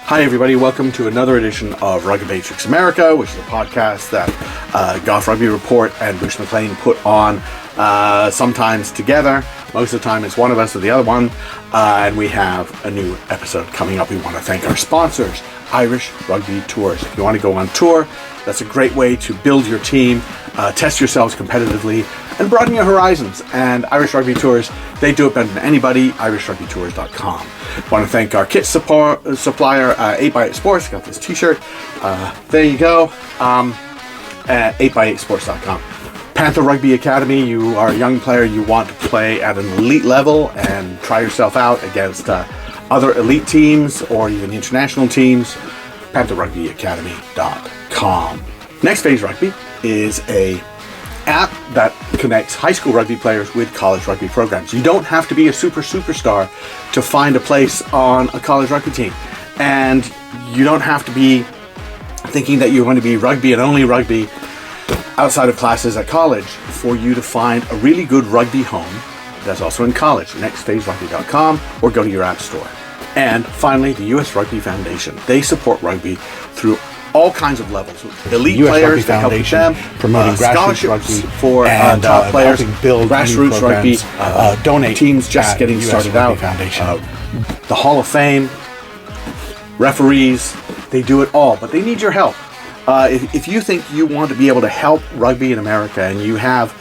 Hi everybody, welcome to another edition of RuggMatrix America, which is a podcast that Goff Rugby Report and Bruce McLean put on sometimes together. Most of the time it's one of us or the other one, and we have a new episode coming up. We want to thank our sponsors, Irish Rugby Tours. If you want to go on tour, that's a great way to build your team, test yourselves competitively, and broaden your horizons. And Irish Rugby Tours, they do it better than anybody. IrishRugbyTours.com. Want to thank our kit supplier, 8x8 Sports. Got this t-shirt. There you go. At 8x8sports.com. Panther Rugby Academy. You are a young player. You want to play at an elite level and try yourself out against other elite teams or even international teams. PantherRugbyAcademy.com. Next Phase Rugby is a app that connects high school rugby players with college rugby programs. You don't have to be a superstar to find a place on a college rugby team. And you don't have to be thinking that you're going to be rugby and only rugby outside of classes at college for you to find a really good rugby home that's also in college. NextPhaseRugby.com, or go to your app store. And finally, the U.S. Rugby Foundation. They support rugby through all kinds of levels. Elite players, they help with them, promoting scholarships for top players, build grassroots rugby, donate teams just getting started out, the Hall of Fame, referees, they do it all, but they need your help. If you think you want to be able to help rugby in America and you have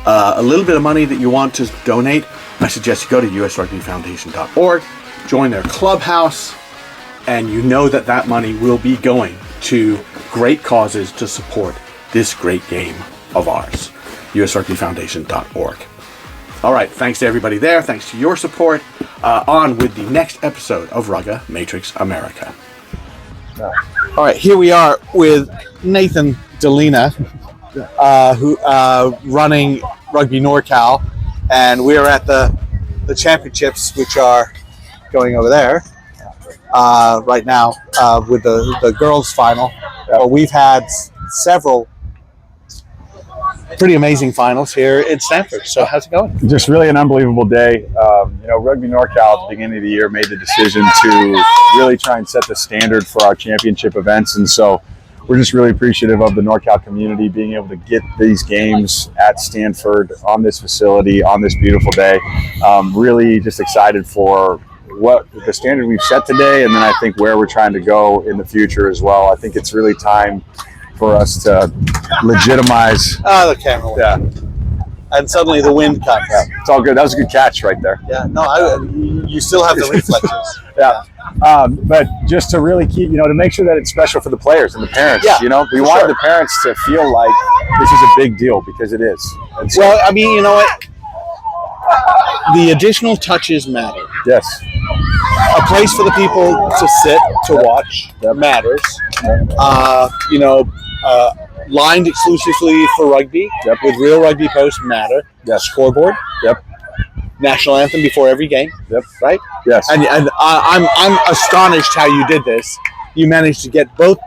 a little bit of money that you want to donate, I suggest you go to usrugbyfoundation.org, join their clubhouse, and you know that that money will be going to great causes to support this great game of ours. usrugbyfoundation.org. All right, thanks to everybody there. Thanks to your support. On with the next episode of RuggMatrix America. All right, here we are with Nathan Dalena, who running Rugby NorCal, and we are at the championships, which are going over there right now with the girls' final. We've had several pretty amazing finals here in Stanford. So how's it going? Just really an unbelievable day. Rugby NorCal at the beginning of the year made the decision to really try and set the standard for our championship events. And so we're just really appreciative of the NorCal community being able to get these games at Stanford on this facility on this beautiful day. Really just excited for what the standard we've set today, and then I think where we're trying to go in the future as well. I think it's really time for us to legitimize. The camera went. Yeah. And suddenly the wind comes. Yeah, it's all good. That was a good catch right there. Yeah, no, you still have the reflexes. Yeah. But just to really keep, to make sure that it's special for the players and the parents. Yeah, we wanted the parents to feel like this is a big deal, because it is. And so, well, I mean, you know what? The additional touches matter. Yes. A place for the people to sit, to watch, matters. Lined exclusively for rugby, with real rugby posts matter. Yes. Scoreboard. Yep. National anthem before every game. Yep. Right? Yes. And I'm astonished how you did this. You managed to get both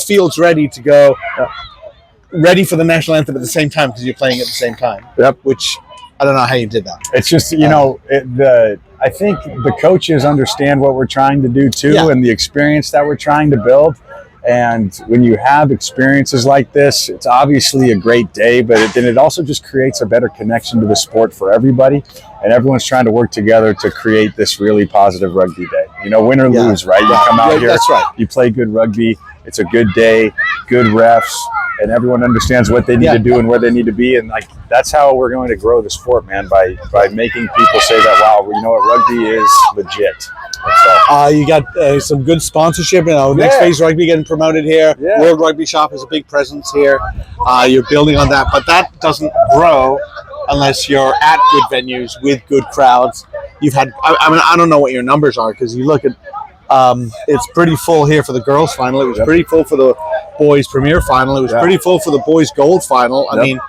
fields ready to go, ready for the national anthem at the same time, because you're playing at the same time. Yep. Which I don't know how you did that. It's just, I think the coaches understand what we're trying to do too, and the experience that we're trying to build. And when you have experiences like this, it's obviously a great day, but then it also just creates a better connection to the sport for everybody. And everyone's trying to work together to create this really positive rugby day. Win or lose, right? You come out here, that's right. You play good rugby. It's a good day, good refs, and everyone understands what they need to do and where they need to be. And that's how we're going to grow the sport, man, by making people say that, wow, rugby is legit. You got some good sponsorship. Next Phase Rugby getting promoted here. Yeah. World Rugby Shop is a big presence here. You're building on that, but that doesn't grow unless you're at good venues with good crowds. You've had, I don't know what your numbers are, because you look at, it's pretty full here for the girls' final. It was pretty full for the boys' premier final. It was pretty full for the boys' gold final. I mean,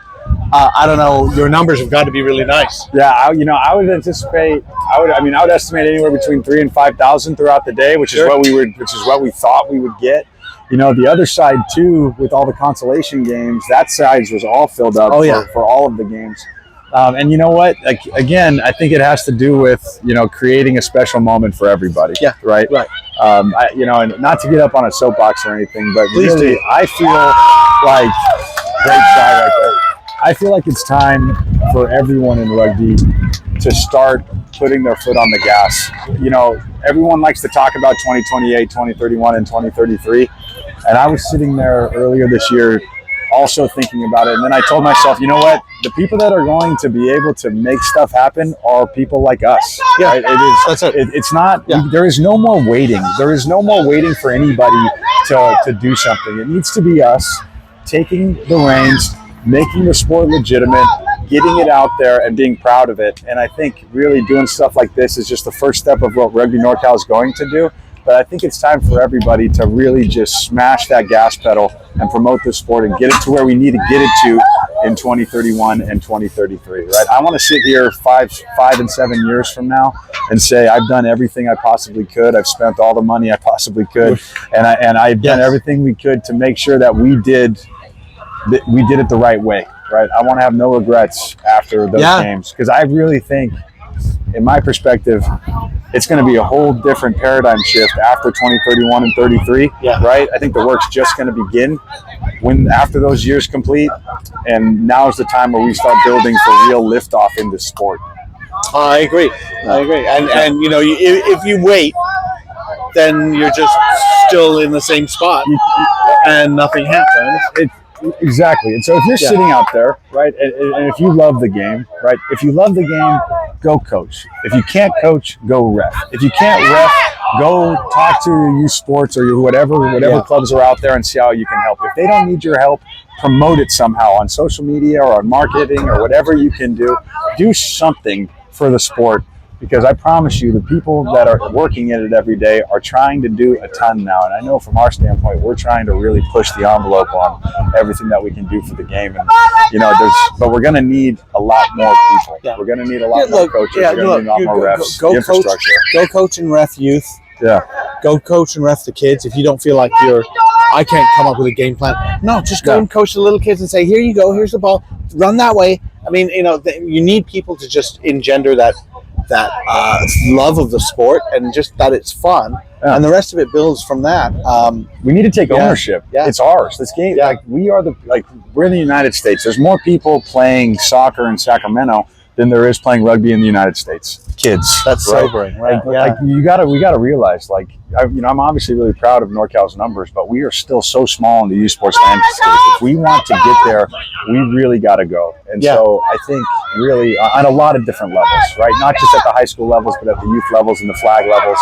I don't know. Your numbers have got to be really nice. Yeah, I would anticipate. I would estimate anywhere between 3,000 and 5,000 throughout the day, which is what we thought we would get. The other side too, with all the consolation games, that side was all filled up for all of the games. And you know what? Like, again, I think it has to do with, creating a special moment for everybody. Yeah. Right. Right. And not to get up on a soapbox or anything, but Please really, do. I feel like great try right there. I feel like it's time for everyone in rugby to start putting their foot on the gas. Everyone likes to talk about 2028, 2031, and 2033. And I was sitting there earlier this year also thinking about it. And then I told myself, you know what? The people that are going to be able to make stuff happen are people like us. Yeah, right? It is. That's it. It's not. Yeah. There is no more waiting. There is no more waiting for anybody to do something. It needs to be us taking the reins, making the sport legitimate, getting it out there, and being proud of it. And I think really doing stuff like this is just the first step of what Rugby NorCal is going to do. But I think it's time for everybody to really just smash that gas pedal and promote this sport and get it to where we need to get it to in 2031 and 2033, right? I want to sit here 5 and 7 years from now and say I've done everything I possibly could. I've spent all the money I possibly could, and I've done everything we could to make sure that we did it the right way, right? I want to have no regrets after those games, because I really think, in my perspective, it's going to be a whole different paradigm shift after 2031 and 33, right? I think the work's just going to begin after those years complete, and now is the time where we start building for real liftoff in this sport. I agree. And if you wait, then you're just still in the same spot and nothing happens. Exactly. And so if you're sitting out there, right, and if you love the game, right, if you love the game, go coach. If you can't coach, go ref. If you can't ref, go talk to your youth sports or your whatever clubs are out there and see how you can help. If they don't need your help, promote it somehow on social media or on marketing or whatever you can do. Do something for the sport, because I promise you, the people that are working in it every day are trying to do a ton now. And I know from our standpoint, we're trying to really push the envelope on everything that we can do for the game. And, but we're going to need a lot more people. Yeah. We're going to need a lot more coaches. We're going to need a lot more refs, infrastructure. Go coach and ref youth. Yeah. Go coach and ref the kids. If you don't feel like I can't come up with a game plan. No, just go and coach the little kids and say, here you go, here's the ball, run that way. I mean, you need people to just engender that love of the sport and just that it's fun, and the rest of it builds from that. We need to take ownership. Yeah. It's ours. This game, we're in the United States. There's more people playing soccer in Sacramento than there is playing rugby in the United States. Kids. That's sobering, right? We gotta realize, I'm obviously really proud of NorCal's numbers, but we are still so small in the youth sports landscape. If we want to get there, we really got to go. And so I think really on a lot of different levels, right? Not just at the high school levels, but at the youth levels and the flag levels.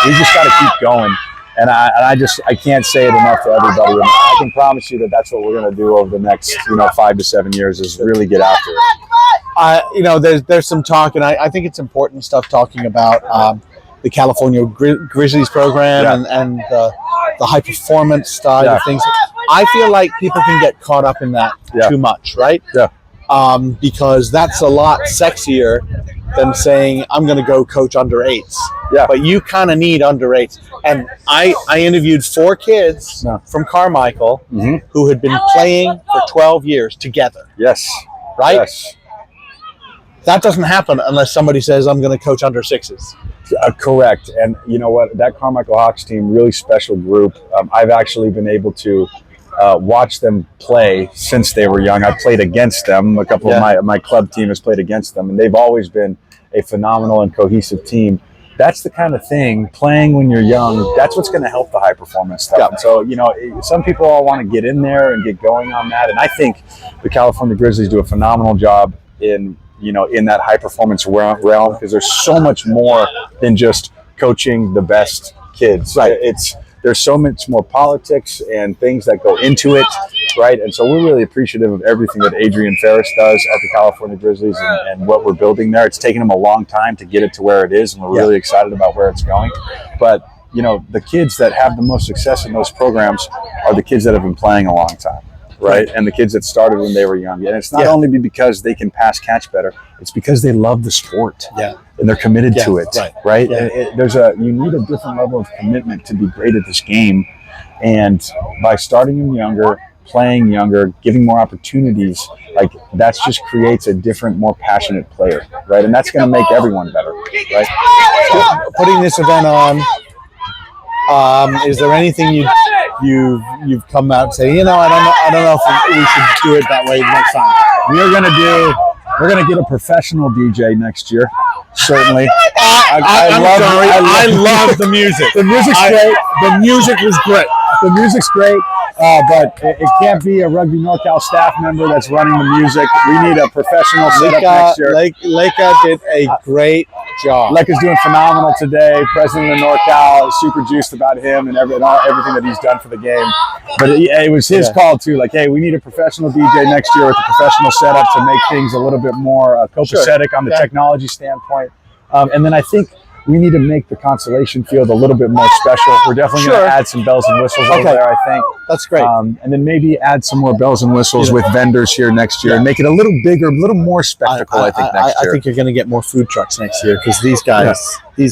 We just got to keep going. And I can't say it enough to everybody. And I can promise you that that's what we're going to do over the next 5 to 7 years, is really get after it. There's some talk, and I think it's important stuff talking about the California Grizzlies program and the high performance side of things. I feel like people can get caught up in that too much, right? Yeah. Because that's a lot sexier than saying I'm going to go coach under 8s. Yeah. But you kind of need under 8s. And I interviewed 4 kids from Carmichael who had been playing for 12 years together. Yes. Right? Yes. That doesn't happen unless somebody says I'm going to coach under 6s. Correct. And you know what? That Carmichael Hawks team, really special group. I've actually been able to watch them play since they were young. I've played against them. A couple of my club team has played against them, and they've always been a phenomenal and cohesive team. That's the kind of thing, playing when you're young, that's what's going to help the high performance stuff. And so, some people all want to get in there and get going on that. And I think the California Grizzlies do a phenomenal job in that high performance realm, because there's so much more than just coaching the best kids. Right. There's so much more politics and things that go into it, right? And so we're really appreciative of everything that Adrian Ferris does at the California Grizzlies and what we're building there. It's taken him a long time to get it to where it is, and we're really excited about where it's going. But, the kids that have the most success in those programs are the kids that have been playing a long time, right? And the kids that started when they were young. And it's not only because they can pass catch better, it's because they love the sport. Yeah. And they're committed to it, right? Yeah. You need a different level of commitment to be great at this game. And by starting them younger, playing younger, giving more opportunities, like that just creates a different, more passionate player, right? And that's going to make everyone better, right? So, putting this event on, is there anything you've come out and say, I don't know if we should do it that way next time? We're gonna get a professional DJ next year, certainly. I love the music. The music's great. The music was great. The music's great, but it can't be a Rugby NorCal staff member that's running the music. We need a professional setup next year. Leica did a great job. Leica's doing phenomenal today. President of NorCal is super juiced about him and everything that he's done for the game. But it was his call too. Like, hey, we need a professional DJ next year with a professional setup to make things a little bit more copacetic on the technology standpoint. And then I think we need to make the consolation field a little bit more special. We're definitely going to add some bells and whistles over there, I think. That's great. And then maybe add some more bells and whistles with vendors here next year and make it a little bigger, a little more spectacle, I think, next year. I think you're going to get more food trucks next year because these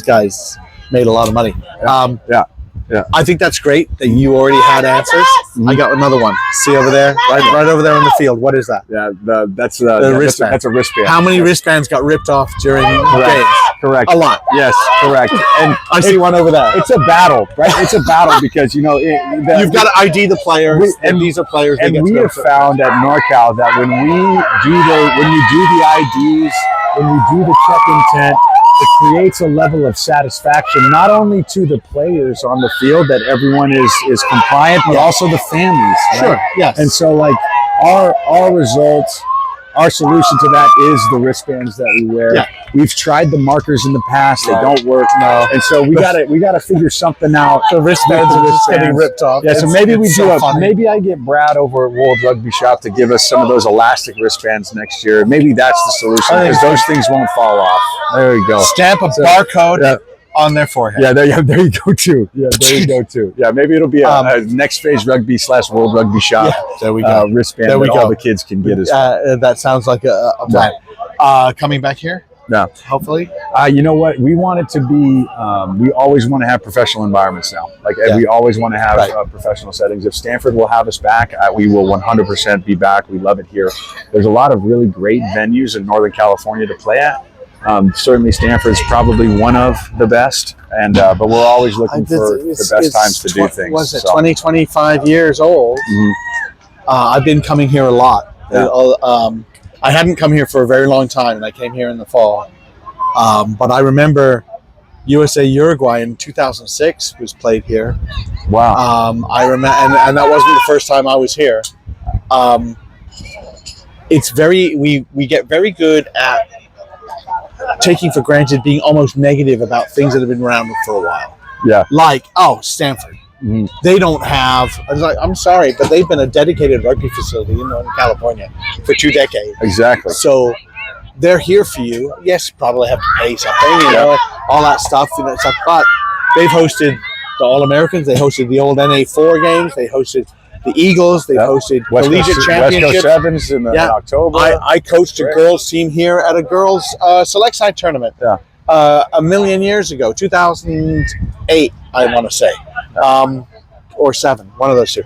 guys made a lot of money. Yeah. I think that's great that you already had answers. I got another one. See over there? Right over there in the field. What is that? Yeah, that's a wristband. That's a wristband. How many wristbands got ripped off during games? Correct. A lot. Yes, correct. And I see one over there. It's a battle, right? It's a battle because, you've got to ID the players, and these are players. And we have found at NorCal that when you do the IDs, when you do the check intent, it creates a level of satisfaction, not only to the players on the field that everyone is compliant, but also the families. Right? Sure. Yes. And so, like, our results, our solution to that is the wristbands that we wear. Yeah. We've tried the markers in the past; they don't work. No. And so we gotta figure something out. The wristbands are just getting ripped off. Yeah, so maybe maybe I get Brad over at World Rugby Shop to give us some of those elastic wristbands next year. Maybe that's the solution because those things won't fall off. There you go. Stamp a barcode on their forehead. Yeah, there you go too. Yeah, there you go too. Yeah, maybe it'll be a next phase rugby / World Rugby Shop. Yeah, there we go. Wristband that all the kids can get as well. That sounds like a plan. Coming back here? No. Hopefully. You know what? We want it to be, we always want to have professional environments now. We always want to have professional settings. If Stanford will have us back, we will 100% be back. We love it here. There's a lot of really great venues in Northern California to play at. Certainly Stanford's probably one of the best, but we're always looking for the best times to do things. Was it 25 years old? Mm-hmm. I've been coming here a lot. Yeah. I hadn't come here for a very long time, and I came here in the fall. But I remember USA Uruguay in 2006 was played here. Wow. I remember, and that wasn't the first time I was here. It's we get very good at taking for granted, being almost negative about things that have been around for a while. Yeah. Like, Stanford. Mm-hmm. They don't have. I was like, I'm sorry, but they've been a dedicated rugby facility in Northern California for 2 decades. Exactly. So they're here for you. Yes, probably have to pay something, all that stuff, but they've hosted the All-Americans. They hosted the old NA4 games. They hosted the Eagles. They hosted collegiate championships. West Coast Sevens in October. I coached a girls team here at a girls select side tournament. Yeah. A million years ago, 2008, I want to say, or 7, one of those two.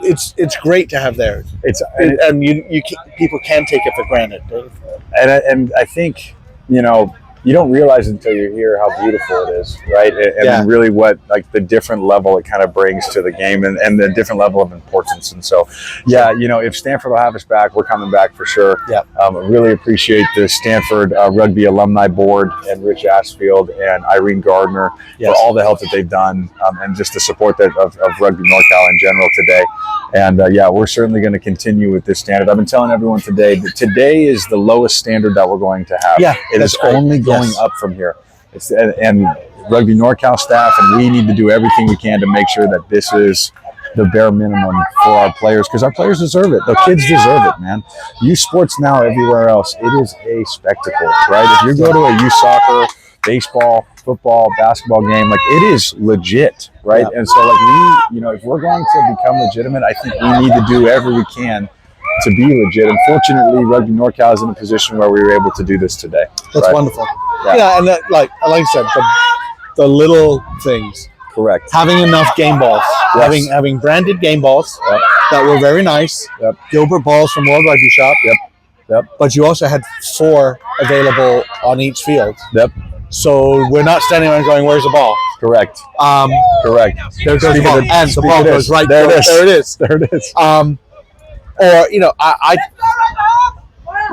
It's great to have there. People can take it for granted. And I think you don't realize until you're here how beautiful it is, right? And really what the different level it kind of brings to the game and the different level of importance. And so, if Stanford will have us back, we're coming back for sure. Yeah. I really appreciate the Stanford Rugby Alumni Board and Rich Ashfield and Irene Gardner for all the help that they've done and just the support of Rugby NorCal in general today. And we're certainly going to continue with this standard. I've been telling everyone today that today is the lowest standard that we're going to have. Yeah, it is only going up from here. And Rugby NorCal staff and we need to do everything we can to make sure that this is the bare minimum for our players, because our players deserve it. The kids deserve it, man. Youth sports now everywhere else, it is a spectacle, right? If you go to a youth soccer, baseball, football, basketball game, it is legit, right? Yeah. And so if we're going to become legitimate, I think we need to do whatever we can to be legit. And fortunately, Rugby NorCal is in a position where we were able to do this today. That's wonderful. Yeah, and like I said, the little things Correct. Having enough game balls, Yes. having branded game balls that were very nice. Yep. Gilbert balls from World Rugby Shop. Yep. But you also had 4 available on each field. Yep. So we're not standing around going, "Where's the ball?" Correct. Correct. There goes the ball, and the ball goes right there. It is. There it is. There it is. Or I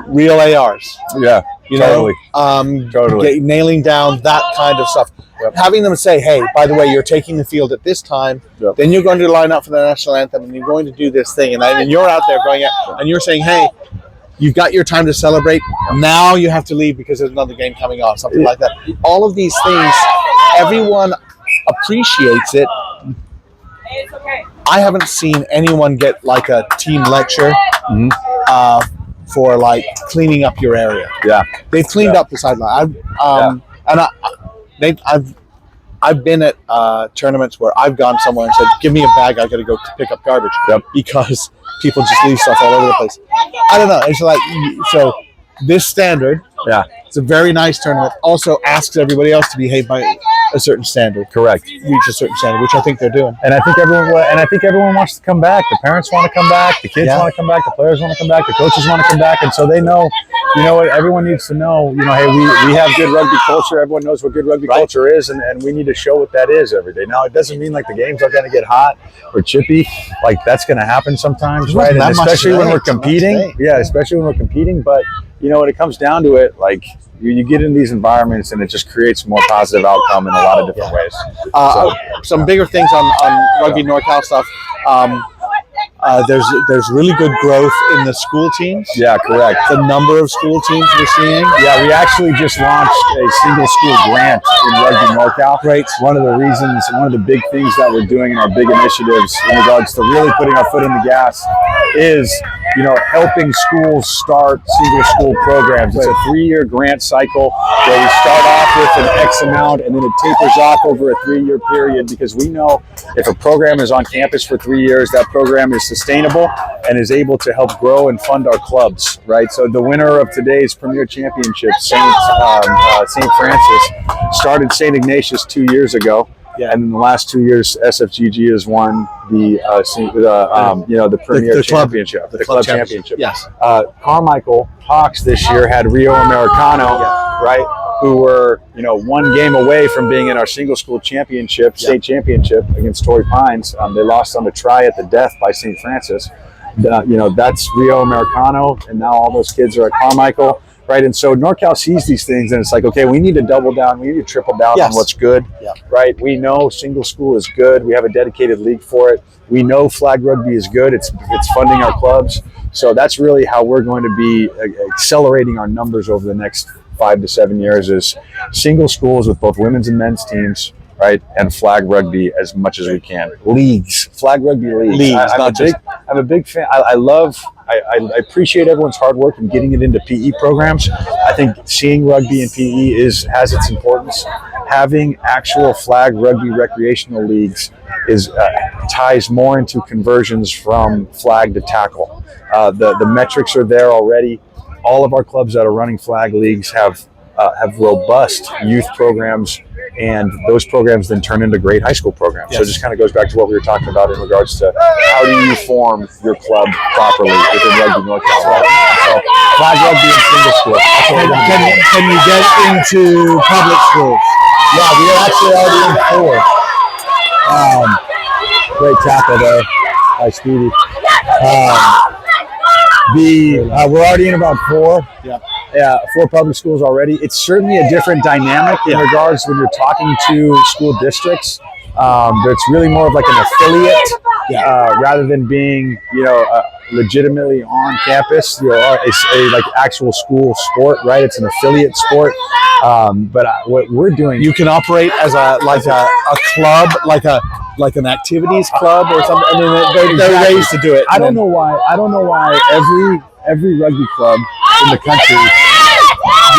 real ARs. Yeah. Totally. Totally. Nailing down that kind of stuff. Yep. Having them say, "Hey, by the way, you're taking the field at this time. Yep. Then you're going to line up for the national anthem, and you're going to do this thing, and you're out there going, and you're saying, hey." You've got your time to celebrate. Now you have to leave because there's another game coming on, something like that. All of these things, everyone appreciates it. I haven't seen anyone get like a team lecture for like cleaning up your area. Yeah, they've cleaned up the sideline. I've been at tournaments where I've gone somewhere and said, "Give me a bag. I got to go pick up garbage," because people just leave stuff all over the place. I don't know. It's like, so this standard, it's a very nice tournament. Also asks everybody else to behave by a certain standard. Correct. Reach a certain standard, which I think they're doing. And I think everyone wants to come back. The parents want to come back. The kids want to come back. The players want to come back. The coaches want to come back. And so they know, what everyone needs to know, hey, we have good rugby culture. Everyone knows what good rugby culture is, and we need to show what that is every day. Now, it doesn't mean like the games are going to get hot or chippy. Like that's going to happen sometimes, right? And especially when we're competing. Yeah, especially when we're competing. But, when it comes down to it, like you get in these environments and it just creates a more positive outcome in a lot of different ways. Some bigger things on Rugby NorCal stuff. There's really good growth in the school teams. Yeah, correct. The number of school teams we're seeing. Yeah, we actually just launched a single school grant in Rugby NorCal. Great. One of the big things that we're doing in our big initiatives in regards to really putting our foot in the gas is, helping schools start single school programs. It's a 3-year grant cycle where we start off with an X amount and then it tapers off over a 3-year period, because we know if a program is on campus for 3 years, that program is sustainable and is able to help grow and fund our clubs, right? So the winner of today's Premier Championship, St. Francis, started St. Ignatius 2 years ago. Yeah. And in the last 2 years, SFGG has won the Premier Championship, the club championship. Yes. Carmichael Hawks this year had Rio Americano, right? Who were, one game away from being in our single school championship, state championship against Torrey Pines. They lost on a try at the death by St. Francis. That's Rio Americano, and now all those kids are at Carmichael. Right, and so NorCal sees these things, and it's like, okay, we need to double down, we need to triple down on what's good. Right, we know single school is good. We have a dedicated league for it. We know flag rugby is good. It's funding our clubs. So that's really how we're going to be accelerating our numbers over the next 5 to 7 years, is single schools with both women's and men's teams, right, and flag rugby as much as we can. Leagues, flag rugby leagues. I'm a big fan. I appreciate everyone's hard work in getting it into PE programs. I think seeing rugby in PE has its importance. Having actual flag rugby recreational leagues ties more into conversions from flag to tackle. The metrics are there already. All of our clubs that are running flag leagues have robust youth programs, and those programs then turn into great high school programs. So it just kind of goes back to what we were talking about in regards to how do you form your club properly within Rugby NorCal. So flag rugby in single school. Can you get into public schools? Yeah, we are actually already in 4. Great tackle there by Speedy. We're already in about 4. Yeah, 4 public schools already. It's certainly a different dynamic in regards when you're talking to school districts. It's really more of like an affiliate rather than being, legitimately on campus. It's a like actual school sport, right? It's an affiliate sport. But what we're doing, you can operate as a club, like an activities club or something. I mean, there are ways to do it. I don't know why every rugby club in the country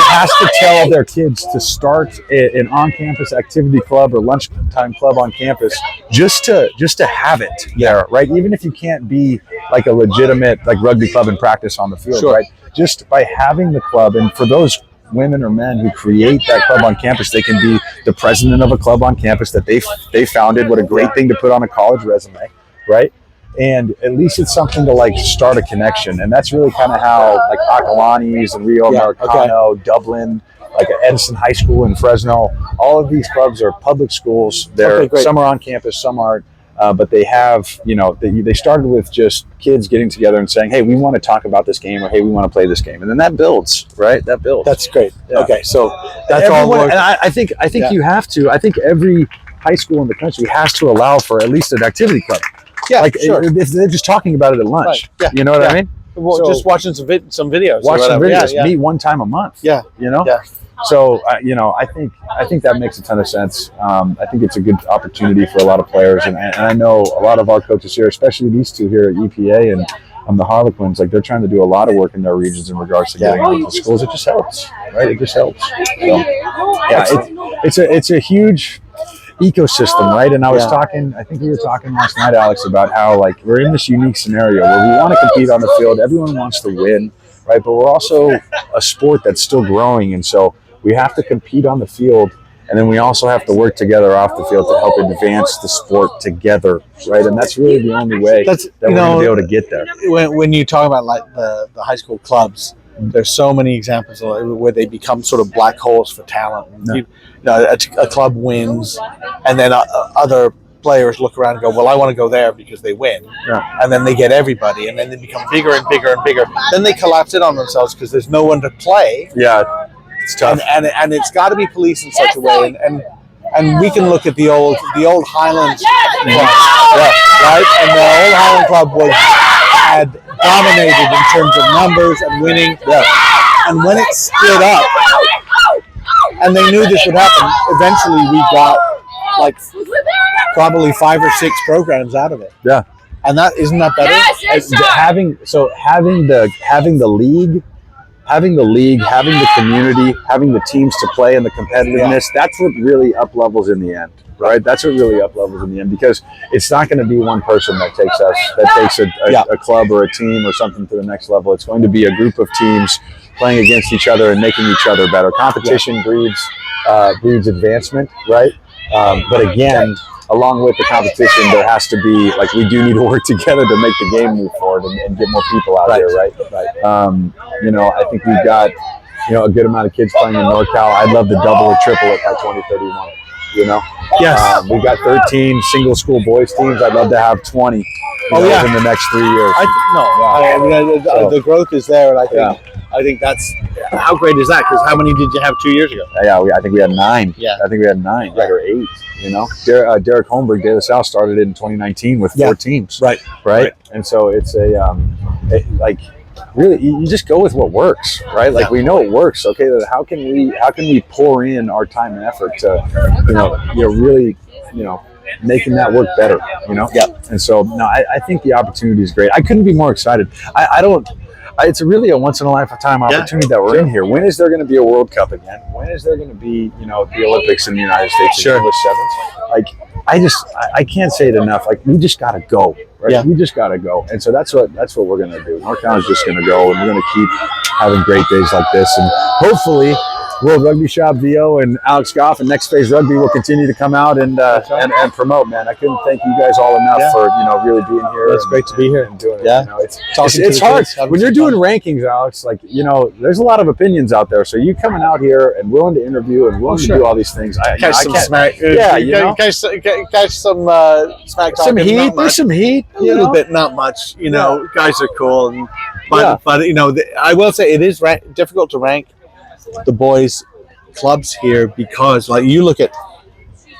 has to tell their kids to start an on-campus activity club or lunchtime club on campus just to have it there, right? Even if you can't be like a legitimate like rugby club and practice on the field, right? Just by having the club, and for those women or men who create that club on campus. They can be the president of a club on campus that they founded. What a great thing to put on a college resume, right? And at least it's something to like start a connection. And that's really kind of how like Akalani's and Rio Americano, Dublin, like Edison High School in Fresno, all of these clubs are public schools. They're some are on campus, some aren't. But they have, you know, they started with just kids getting together and saying, hey, we want to talk about this game, or hey, we want to play this game. And then that builds, right? That builds. That's great. Yeah. Okay, so that's all. And I think you have to. I think every high school in the country has to allow for at least an activity club. Yeah, like sure. If they're just talking about it at lunch. Right. Yeah. You know what I mean? Well, So- just watching some videos. Watch some videos. Yeah. Meet one time a month. Yeah. You know. Yeah. So you know, I think that makes a ton of sense. I think it's a good opportunity for a lot of players, and I know a lot of our coaches here, especially these two here at EPA and the Harlequins, like they're trying to do a lot of work in their regions in regards to getting into schools. It just helps, right? It just helps. So, yeah, it's a huge ecosystem, right? And I was talking, I think we were talking last night, Alex, about how like we're in this unique scenario where we want to compete on the field. Everyone wants to win, right? But we're also a sport that's still growing, and so we have to compete on the field, and then we also have to work together off the field to help advance the sport together, right? And that's really the only way that we're going to be able to get there. When you talk about like the high school clubs, there's so many examples of where they become sort of black holes for talent. A club wins, and then other players look around and go, well, I want to go there because they win. Yeah. And then they get everybody, and then they become bigger and bigger and bigger. Then they collapse in on themselves because there's no one to play. Yeah, it's tough. And it's got to be policed in such a way. And we can look at the old Highland Club, right? And the old Highland Club had dominated in terms of numbers and winning. Yeah. And when it split up, and they knew this would happen, eventually we got like probably 5 or 6 programs out of it. Yeah. And that isn't that better? Having the league, having the community, having the teams to play and the competitiveness, that's what really up levels in the end, right? That's what really up levels in the end, because it's not going to be one person that takes a club or a team or something to the next level. It's going to be a group of teams playing against each other and making each other better. Competition breeds advancement, right? But again, along with the competition, there has to be, like, we do need to work together to make the game move forward and get more people out there, right? You know, I think we've got, you know, a good amount of kids playing in NorCal. I'd love to double or triple it by 2031, you know? Yes. We've got 13 single school boys teams. I'd love to have 20 within the next 3 years. The growth is there, and I think that's, how great is that? Because how many did you have 2 years ago? I think we had 9. Yeah. I think we had 9, or 8, you know? Derek Holmberg, De La Salle, started in 2019 with 4 teams. Right? And so it's really, you just go with what works, right? Like, we know it works. Okay, how can we pour in our time and effort to, really, making that work better, And so, no, I think the opportunity is great. I couldn't be more excited. It's really a once in a lifetime opportunity that we're in here. When is there going to be a World Cup again? When is there going to be, the Olympics in the United States? Sure. With sevens? Like, I can't say it enough. Like, we just got to go, right? Yeah. We just got to go. And so that's what we're going to do. NorCal is just going to go, and we're going to keep having great days like this. And hopefully, World Rugby Shop VO and Alex Goff and Next Phase Rugby will continue to come out and promote, man. I couldn't thank you guys all enough for, really being here. It's great to be here and doing it. Yeah. It's hard. When you're doing rankings, Alex, like, there's a lot of opinions out there. So you coming out here and willing to interview and willing to do all these things. Catch some smack. Catch some smack talk. Some heat. There's some heat. A little bit, not much. Guys are cool. But I will say it is difficult to rank the boys' clubs here, because, like, you look at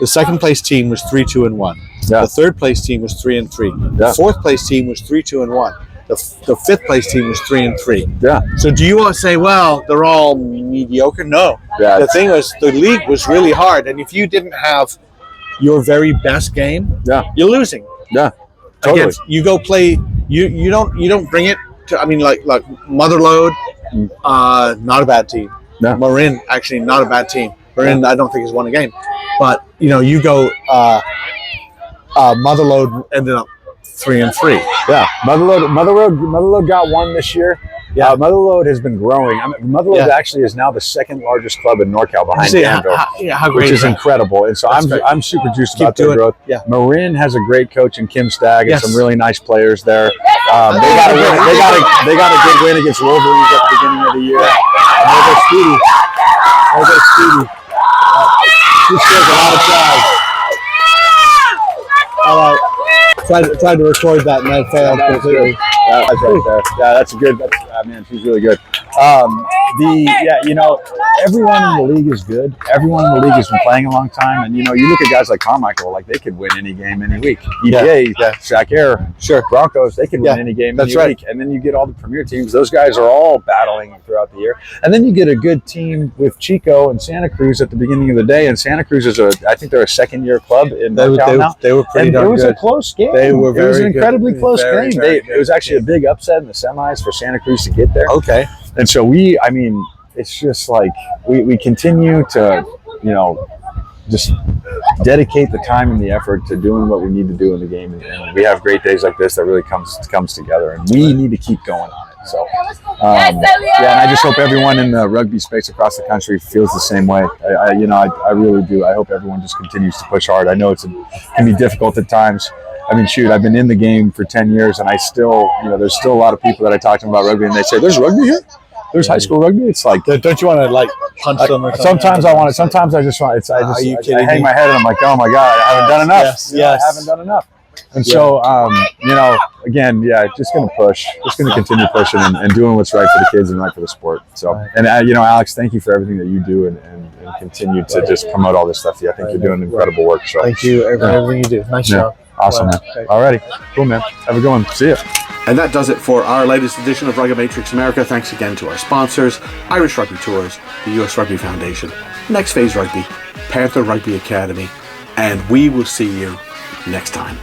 the second place team was 3-2-1. Yeah. The third place team was 3-3. The fourth place team was 3-2-1. The fifth place team was 3-3. Yeah. So do you want to say, well, they're all mediocre? No. Yeah. The thing was, the league was really hard, and if you didn't have your very best game, you're losing. Yeah. Totally. Against, you go play. You don't bring it to. I mean, like Motherlode, not a bad team. No. Marin, actually, not a bad team. Marin, I don't think has won a game. But, you go, Motherlode ended up 3-3. Yeah. Motherlode got one this year. Yeah. Motherlode has been growing. Motherlode actually is now the second largest club in NorCal behind Danville, which is incredible. And so I'm super juiced about their growth. Yeah. Marin has a great coach in Kim Stagg and some really nice players there. They got a good win against Wolverines at the beginning of the year. And there goes Speedy. She scores a lot of tries. Tried to record that and that failed completely. That's right there. Yeah, that's a good. Man, she's really good. Everyone in the league is good. Everyone in the league has been playing a long time, and you look at guys like Carmichael, like they could win any game any week. EPA, Sac Air, Broncos, they could win any game any week. And then you get all the premier teams; those guys are all battling throughout the year. And then you get a good team with Chico and Santa Cruz at the beginning of the day. And Santa Cruz is I think they're a second-year club in NorCal now. They were pretty darn good. It was a close game. They were very It was an incredibly close game. Very It was actually a big upset in the semis for Santa Cruz to get there. Okay. And so it's just like we continue to, just dedicate the time and the effort to doing what we need to do in the game. And we have great days like this that really comes together, and we need to keep going on it. So, and I just hope everyone in the rugby space across the country feels the same way. I really do. I hope everyone just continues to push hard. I know it can be difficult at times. I've been in the game for 10 years, and I still, there's still a lot of people that I talk to about rugby, and they say, "There's rugby here? There's high school rugby?" It's like, don't you want to punch them or something? Sometimes I want it. Sometimes I just want. I hang my head and I'm like, "Oh my God, I haven't done enough. I haven't done enough." And so, again, just going to push, just going to continue pushing and doing what's right for the kids and right for the sport. So, and Alex, thank you for everything that you do and continue to just promote all this stuff. I think you're doing incredible work. So, thank you for everything you do. Nice job. Awesome, man. Alrighty, cool, man. Have a good one. See ya. And that does it for our latest edition of RuggMatrix America. Thanks again to our sponsors, Irish Rugby Tours, the US Rugby Foundation, Next Phase Rugby, Panther Rugby Academy, and we will see you next time.